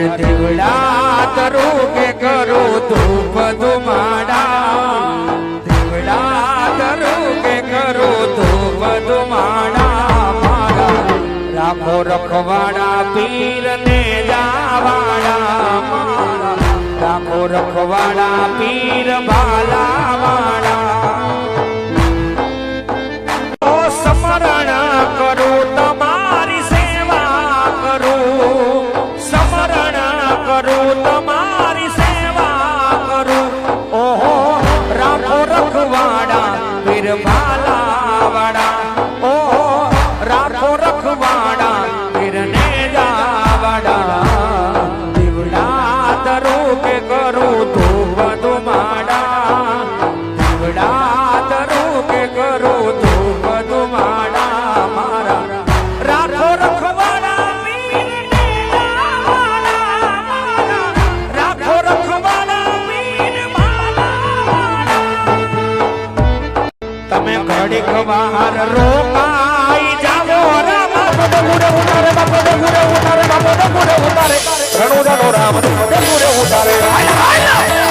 દીવડા તરું કે કરું ધૂપ ધુમાડા દીવડા તરું કે કરું ધૂપ ધુમાડા મારા રાખો રખવાડા પીર ને જાવાડા મારા રાખો રખવાડા પીર ભાલાવાડા ઓ સમરણ કરું તમારી સેવા કરું કરું તમારી સેવા કરું ઓહો રાખો રખવાડા પીર ભાલાવાડા ઓહો રાખો રખવાડા પીર ને જાવાડા દીવડા તરું કે કરું ધૂપ ધુમાડા દીવડા તરું કે કરું ધૂપ ધુમાડા મારા રાખો રખવાડા તમે ઘડીક વાર રોકાઈ જાવો રે બાપો દે ગુરે ઉતારે બાપો દે ગુરે ઉતારે બાપો દે ગુરે ઉતારે રણુ રણુ રામ દે ગુરે ઉતારે હાય હાય